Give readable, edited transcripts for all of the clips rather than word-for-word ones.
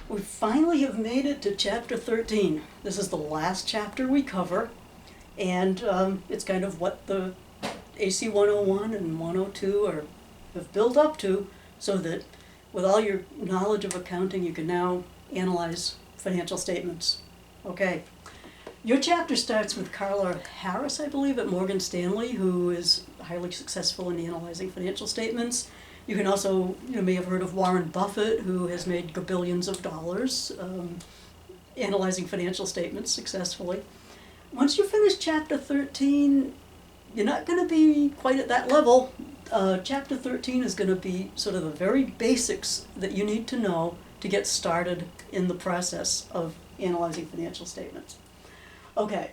We finally have made it to chapter 13. This is the last chapter we cover, and it's kind of what the AC 101 and 102 have built up to, so that with all your knowledge of accounting, you can now analyze financial statements. Okay. Your chapter starts with Carla Harris, I believe, at Morgan Stanley, who is highly successful in analyzing financial statements. You can also, you may have heard of Warren Buffett, who has made billions of dollars analyzing financial statements successfully. Once you finish chapter 13, you're not going to be quite at that level. Chapter 13 is going to be sort of the very basics that you need to know to get started in the process of analyzing financial statements. Okay,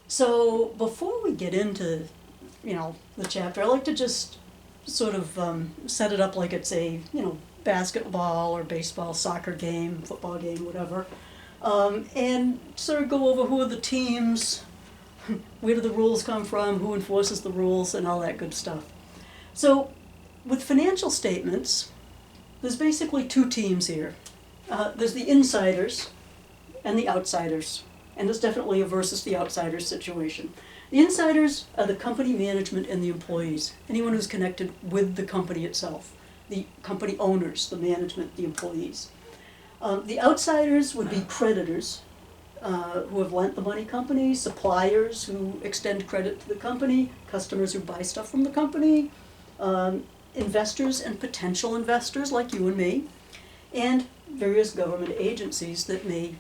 so before we get into, the chapter, I like to just sort of set it up like it's a, basketball or baseball, soccer game, football game, whatever, and sort of go over who are the teams, where do the rules come from, who enforces the rules, and all that good stuff. So with financial statements, there's basically two teams here. There's the insiders and the outsiders. And there's definitely a versus the outsiders situation. The insiders are the company management and the employees, anyone who's connected with the company itself, the company owners, the management, the employees. The outsiders would be creditors who have lent the money company, suppliers who extend credit to the company, customers who buy stuff from the company, investors and potential investors like you and me, and various government agencies that may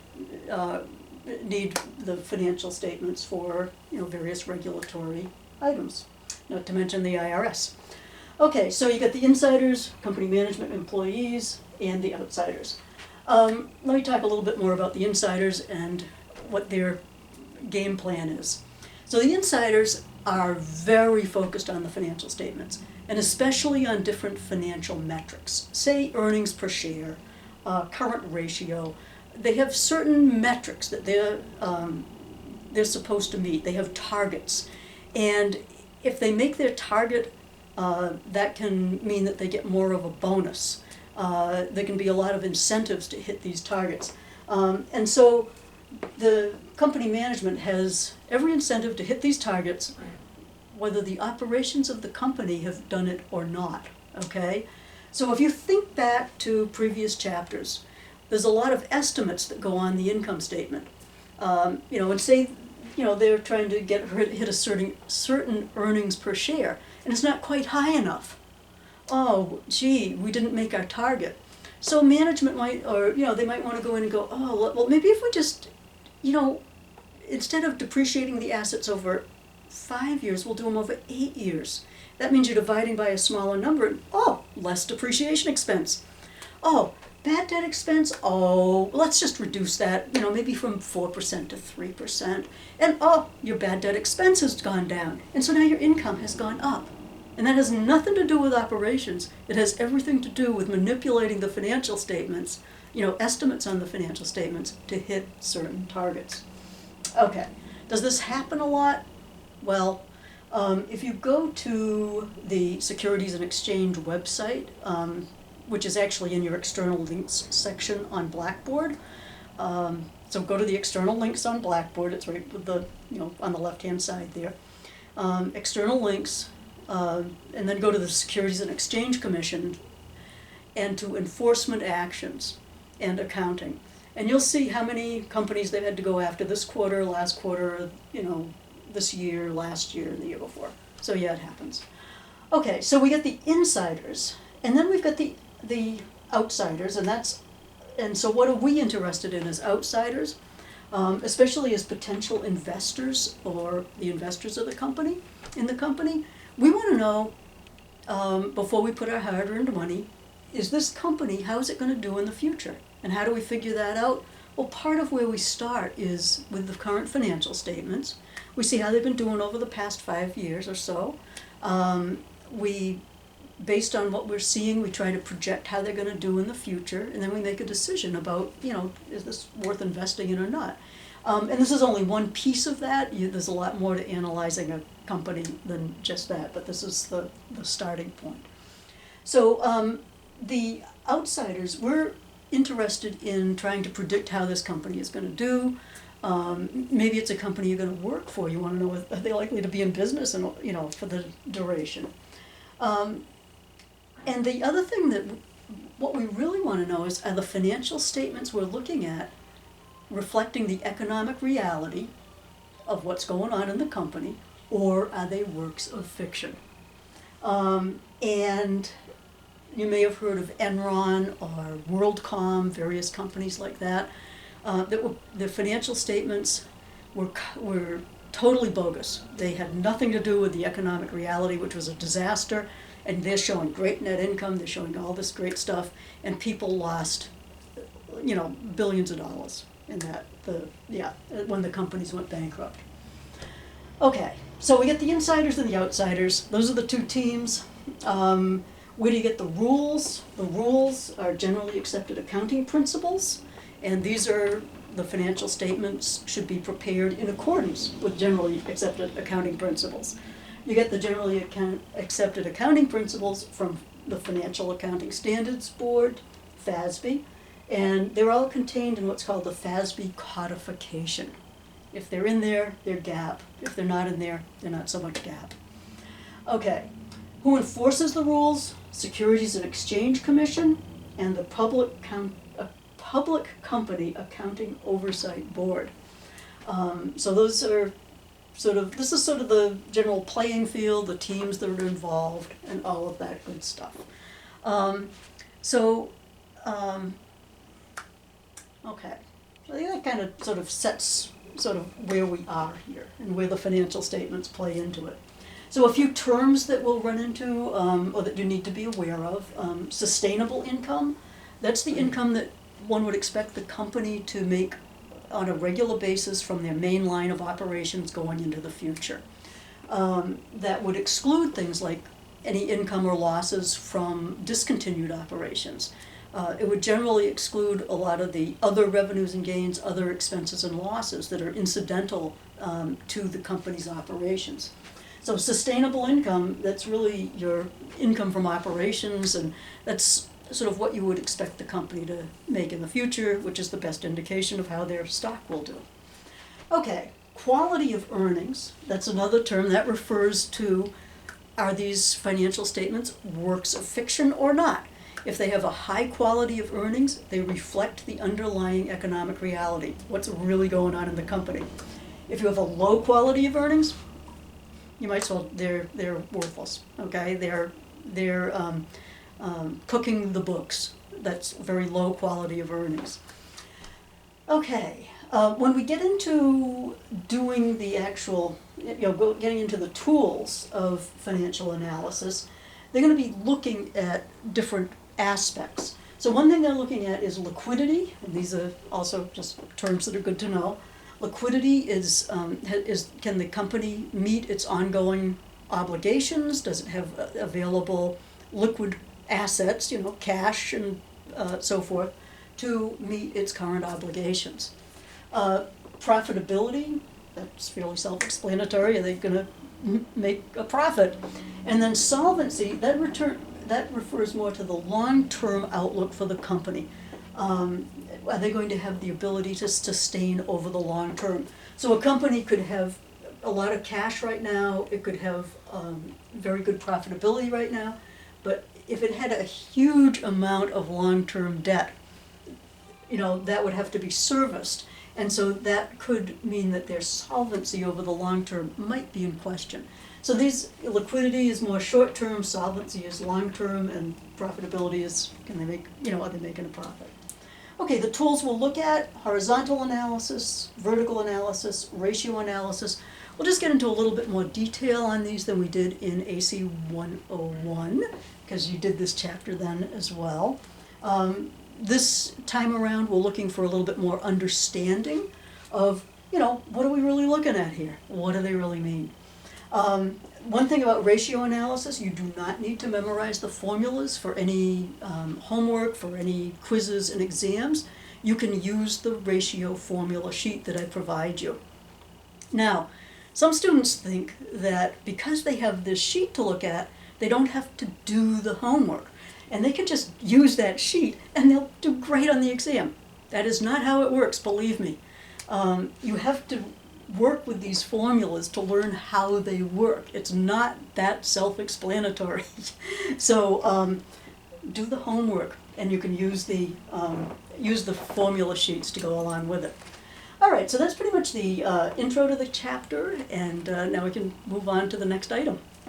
need the financial statements for various regulatory items, not to mention the IRS. Okay, so you got the insiders, company management, employees, and the outsiders. Let me talk a little bit more about the insiders and what their game plan is. So the insiders are very focused on the financial statements, and especially on different financial metrics, say earnings per share, current ratio. They have certain metrics that they're supposed to meet. They have targets, and if they make their target, that can mean that they get more of a bonus. There can be a lot of incentives to hit these targets, and so the company management has every incentive to hit these targets, whether the operations of the company have done it or not. Okay, so if you think back to previous chapters, there's a lot of estimates that go on the income statement. And say, they're trying to hit a certain earnings per share, and it's not quite high enough. Oh, gee, we didn't make our target. So management might, or, they might want to go in and go, oh, well, maybe if we just, instead of depreciating the assets over 5 years, we'll do them over 8 years. That means you're dividing by a smaller number, and, less depreciation expense. Oh, bad debt expense, let's just reduce that, maybe from 4% to 3%. And your bad debt expense has gone down. And so now your income has gone up. And that has nothing to do with operations. It has everything to do with manipulating the financial statements, estimates on the financial statements to hit certain targets. Okay, does this happen a lot? Well, if you go to the Securities and Exchange website, which is actually in your external links section on Blackboard. So go to the external links on Blackboard. It's right with the, on the left-hand side there. External links, and then go to the Securities and Exchange Commission and to enforcement actions and accounting. And you'll see how many companies they've had to go after this quarter, last quarter, this year, last year, and the year before. So yeah, it happens. Okay, so we get the insiders, and then we've got the outsiders, and so what are we interested in as outsiders, especially as potential investors or the investors of the company, in the company. We want to know, before we put our hard-earned money, is this company, how is it going to do in the future? And how do we figure that out? Well, part of where we start is with the current financial statements. We see how they've been doing over the past 5 years or so. Based on what we're seeing, we try to project how they're going to do in the future, and then we make a decision about, is this worth investing in or not? And this is only one piece of that. There's a lot more to analyzing a company than just that, but this is the starting point. So the outsiders, we're interested in trying to predict how this company is going to do. Maybe it's a company you're going to work for. You want to know if are they likely to be in business and for the duration. And the other thing that what we really want to know is, are the financial statements we're looking at reflecting the economic reality of what's going on in the company, or are they works of fiction? And you may have heard of Enron or WorldCom, various companies like that. The financial statements were totally bogus. They had nothing to do with the economic reality, which was a disaster. And they're showing great net income. They're showing all this great stuff, and people lost, billions of dollars in that. When the companies went bankrupt. Okay, so we get the insiders and the outsiders. Those are the two teams. Where do you get the rules? The rules are generally accepted accounting principles, and these are the financial statements should be prepared in accordance with generally accepted accounting principles. You get the generally accepted accounting principles from the Financial Accounting Standards Board, FASB, and they're all contained in what's called the FASB codification. If they're in there, they're GAAP. If they're not in there, they're not so much GAAP. Okay, who enforces the rules? Securities and Exchange Commission and the Public Company Accounting Oversight Board. So those are this is sort of the general playing field, the teams that are involved, and all of that good stuff. Okay, I think that kind of sort of sets sort of where we are here and where the financial statements play into it. So a few terms that we'll run into, or that you need to be aware of. Sustainable income, that's the income that one would expect the company to make on a regular basis from their main line of operations going into the future. That would exclude things like any income or losses from discontinued operations. It would generally exclude a lot of the other revenues and gains, other expenses and losses that are incidental to the company's operations. So sustainable income, that's really your income from operations, and that's sort of what you would expect the company to make in the future, which is the best indication of how their stock will do. Okay, quality of earnings, that's another term that refers to, are these financial statements works of fiction or not? If they have a high quality of earnings, they reflect the underlying economic reality, what's really going on in the company. If you have a low quality of earnings, you might as well, they're worthless, okay? They're cooking the books. That's very low quality of earnings. Okay, when we get into doing the actual, getting into the tools of financial analysis, they're going to be looking at different aspects. So one thing they're looking at is liquidity, and these are also just terms that are good to know. Liquidity is can the company meet its ongoing obligations? Does it have available liquid assets, cash and so forth, to meet its current obligations? Profitability, that's fairly self-explanatory. Are they going to make a profit? And then solvency, that refers more to the long-term outlook for the company. Are they going to have the ability to sustain over the long term? So a company could have a lot of cash right now, it could have very good profitability right now, but if it had a huge amount of long-term debt, that would have to be serviced. And so that could mean that their solvency over the long term might be in question. So liquidity is more short term, solvency is long term, and profitability is, are they making a profit? Okay, the tools we'll look at: horizontal analysis, vertical analysis, ratio analysis. We'll just get into a little bit more detail on these than we did in AC 101, because you did this chapter then as well. This time around, we're looking for a little bit more understanding of, what are we really looking at here? What do they really mean? One thing about ratio analysis, you do not need to memorize the formulas for any homework, for any quizzes and exams. You can use the ratio formula sheet that I provide you. Now, some students think that because they have this sheet to look at, they don't have to do the homework. and they can just use that sheet and they'll do great on the exam. That is not how it works, believe me. You have to work with these formulas to learn how they work. It's not that self-explanatory. So do the homework, and you can use the formula sheets to go along with it. All right, so that's pretty much the intro to the chapter, and now we can move on to the next item.